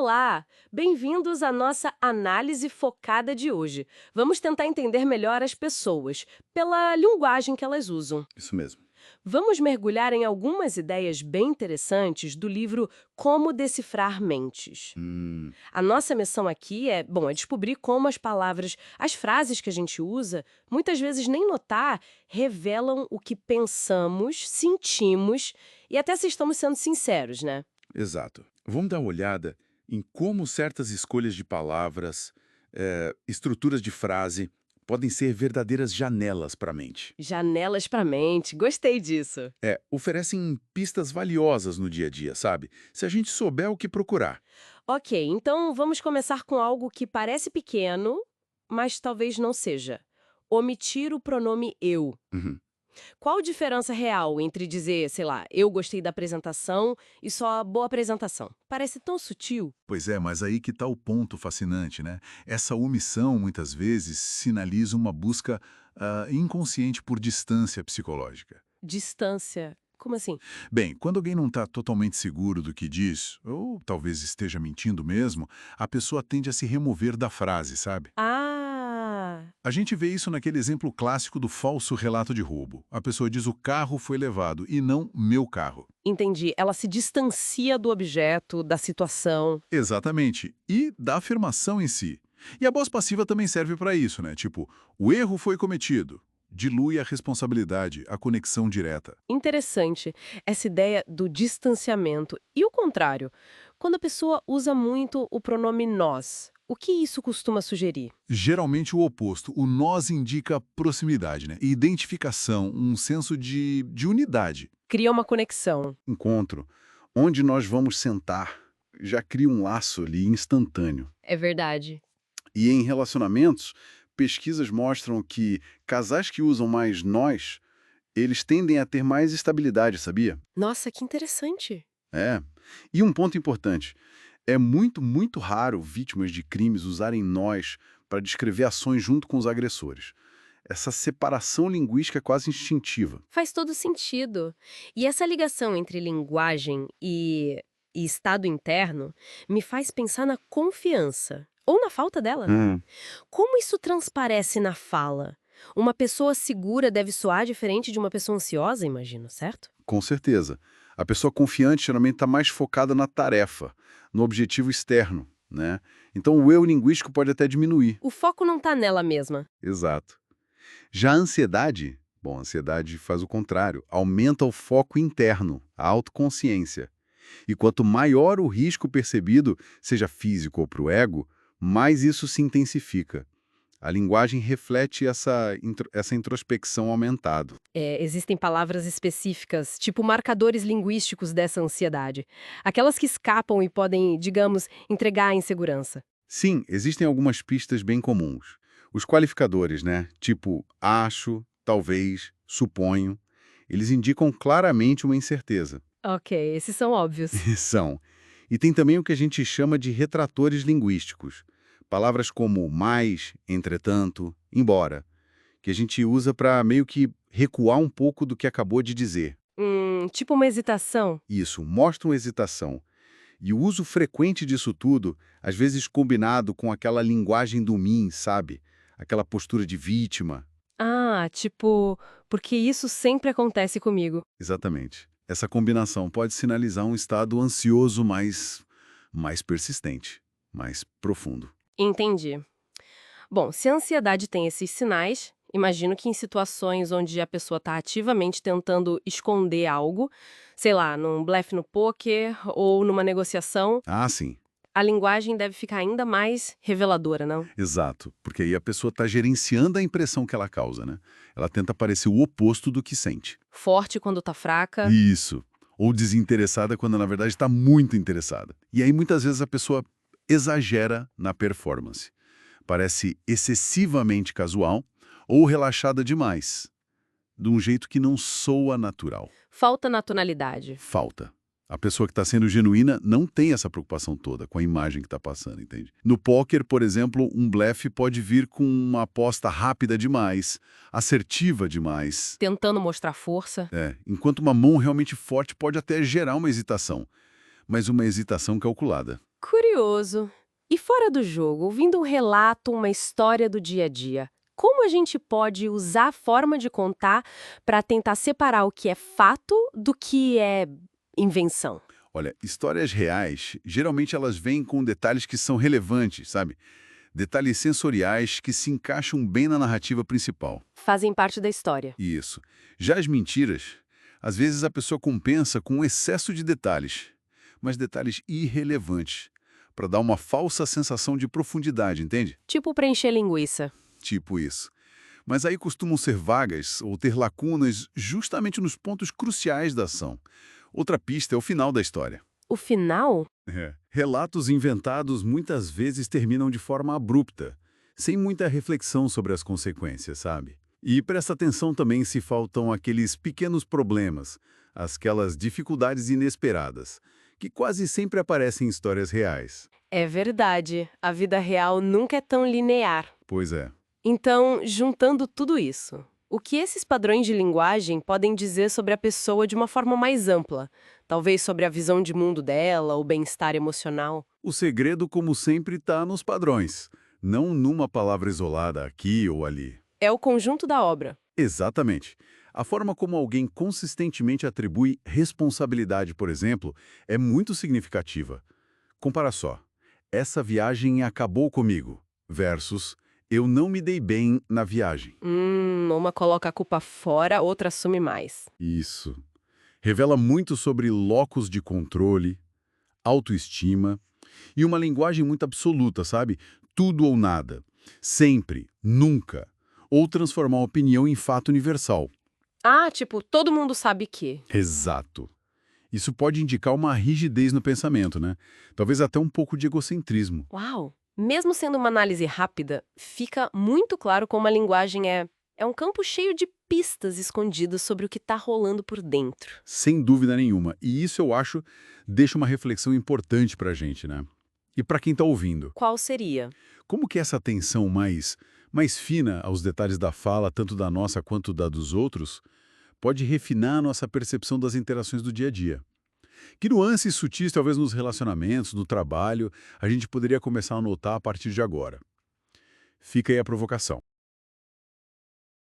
Olá, bem-vindos à nossa análise focada de hoje. Vamos tentar entender melhor as pessoas, pela linguagem que elas usam. Isso mesmo. Vamos mergulhar em algumas ideias bem interessantes do livro Como Decifrar Mentes. Hum, A nossa missão aqui é descobrir como as palavras, as frases que a gente usa, muitas vezes nem notar, revelam o que pensamos, sentimos e até se estamos sendo sinceros, né? exato. Vamos dar uma olhada em como certas escolhas de palavras, estruturas de frase, podem ser verdadeiras janelas para a mente. Janelas para mente, gostei disso. Oferecem pistas valiosas no dia a dia, sabe? Se a gente souber o que procurar. Ok, então vamos começar com algo que parece pequeno, mas talvez não seja. Omitir o pronome eu. Uhum. Qual a diferença real entre dizer, sei lá, eu gostei da apresentação e só boa apresentação? Parece tão sutil. Pois é, mas aí que está o ponto fascinante, né? Essa omissão, muitas vezes, sinaliza uma busca inconsciente por distância psicológica. Distância. Como assim? Bem, quando alguém não está totalmente seguro do que diz, ou talvez esteja mentindo mesmo, a pessoa tende a se remover da frase, sabe? Ah, A gente vê isso naquele exemplo clássico do falso relato de roubo. A pessoa diz o carro foi levado e não meu carro. entendi. Ela se distancia do objeto, da situação. Exatamente. E da afirmação em si. E a voz passiva também serve para isso, né? Tipo, o erro foi cometido. Dilui a responsabilidade, a conexão direta. Interessante, essa ideia do distanciamento. E o contrário, quando a pessoa usa muito o pronome nós, o que isso costuma sugerir? Geralmente o oposto. O nós indica proximidade, né? Identificação, um senso de unidade. Cria uma conexão. Encontro. Onde nós vamos sentar já cria um laço ali instantâneo. É verdade. E em relacionamentos, pesquisas mostram que casais que usam mais nós, eles tendem a ter mais estabilidade, sabia? Nossa, que interessante. É. E um ponto importante, é muito raro vítimas de crimes usarem nós para descrever ações junto com os agressores. Essa separação linguística é quase instintiva. Faz todo sentido. E essa ligação entre linguagem e estado interno me faz pensar na confiança. Ou na falta dela, né? Hum, Como isso transparece na fala? Uma pessoa segura deve soar diferente de uma pessoa ansiosa, imagino, certo? com certeza. A pessoa confiante geralmente está mais focada na tarefa, no objetivo externo, né? Então o eu linguístico pode até diminuir. O foco não tá nela mesma. Exato. Já a ansiedade, bom, a ansiedade faz o contrário, aumenta o foco interno, a autoconsciência. E quanto maior o risco percebido, seja físico ou para o ego, mais isso se intensifica. A linguagem reflete essa introspecção aumentado. Existem palavras específicas, tipo marcadores linguísticos dessa ansiedade. Aquelas que escapam e podem, digamos, entregar a insegurança. Sim, existem algumas pistas bem comuns. Os qualificadores, né? Tipo acho, talvez, suponho, eles indicam claramente uma incerteza. Ok, esses são óbvios. São. E tem também o que a gente chama de retratores linguísticos. Palavras como mais, entretanto, embora, que a gente usa para meio que recuar um pouco do que acabou de dizer. Tipo uma hesitação. Isso, mostra uma hesitação. E o uso frequente disso tudo, às vezes combinado com aquela linguagem do mim, sabe? Aquela postura de vítima. Ah, tipo, porque isso sempre acontece comigo. Exatamente. Essa combinação pode sinalizar um estado ansioso mais persistente, mais profundo. Entendi. Bom, se a ansiedade tem esses sinais, imagino que em situações onde a pessoa está ativamente tentando esconder algo, sei lá, num blefe no pôquer ou numa negociação, Ah, sim. a linguagem deve ficar ainda mais reveladora, não? Exato, porque aí a pessoa está gerenciando a impressão que ela causa, né? Ela tenta parecer o oposto do que sente. Forte quando tá fraca. Isso. Ou desinteressada quando na verdade está muito interessada. E aí muitas vezes a pessoa exagera na performance. Parece excessivamente casual ou relaxada demais, de um jeito que não soa natural. Falta naturalidade. Falta. A pessoa que está sendo genuína não tem essa preocupação toda com a imagem que está passando, entende? No póquer, por exemplo, um blefe pode vir com uma aposta rápida demais, assertiva demais. Tentando mostrar força. Enquanto uma mão realmente forte pode até gerar uma hesitação, mas uma hesitação calculada. Curioso. E fora do jogo, ouvindo um relato, uma história do dia a dia, como a gente pode usar a forma de contar para tentar separar o que é fato do que é invenção? Olha, histórias reais, geralmente elas vêm com detalhes que são relevantes, sabe? Detalhes sensoriais que se encaixam bem na narrativa principal. Fazem parte da história. Isso. Já as mentiras, às vezes a pessoa compensa com um excesso de detalhes, mas detalhes irrelevantes, para dar uma falsa sensação de profundidade, entende? Tipo preencher linguiça. Tipo isso. Mas aí costumam ser vagas ou ter lacunas justamente nos pontos cruciais da ação. Outra pista é o final da história. O final? Relatos inventados muitas vezes terminam de forma abrupta, sem muita reflexão sobre as consequências, sabe? E presta atenção também se faltam aqueles pequenos problemas, aquelas dificuldades inesperadas, que quase sempre aparecem em histórias reais. É verdade. A vida real nunca é tão linear. Pois é. Então, juntando tudo isso, o que esses padrões de linguagem podem dizer sobre a pessoa de uma forma mais ampla? Talvez sobre a visão de mundo dela, o bem-estar emocional? O segredo, como sempre, está nos padrões, não numa palavra isolada aqui ou ali. É o conjunto da obra. Exatamente. A forma como alguém consistentemente atribui responsabilidade, por exemplo, é muito significativa. Compara só. Essa viagem acabou comigo, versus eu não me dei bem na viagem. Uma coloca a culpa fora, outra assume mais. Isso. Revela muito sobre locus de controle, autoestima e uma linguagem muito absoluta, sabe? Tudo ou nada. Sempre, nunca. Ou transformar a opinião em fato universal. Ah, tipo, todo mundo sabe que. Exato. Isso pode indicar uma rigidez no pensamento, né? Talvez até um pouco de egocentrismo. Uau! Mesmo sendo uma análise rápida, fica muito claro como a linguagem é um campo cheio de pistas escondidas sobre o que está rolando por dentro. Sem dúvida nenhuma. E isso, eu acho, deixa uma reflexão importante pra gente, né? E pra quem tá ouvindo. Qual seria? Como que essa atenção mais fina aos detalhes da fala, tanto da nossa quanto da dos outros, pode refinar a nossa percepção das interações do dia a dia? Que nuances sutis, talvez nos relacionamentos, no trabalho, a gente poderia começar a notar a partir de agora? Fica aí a provocação.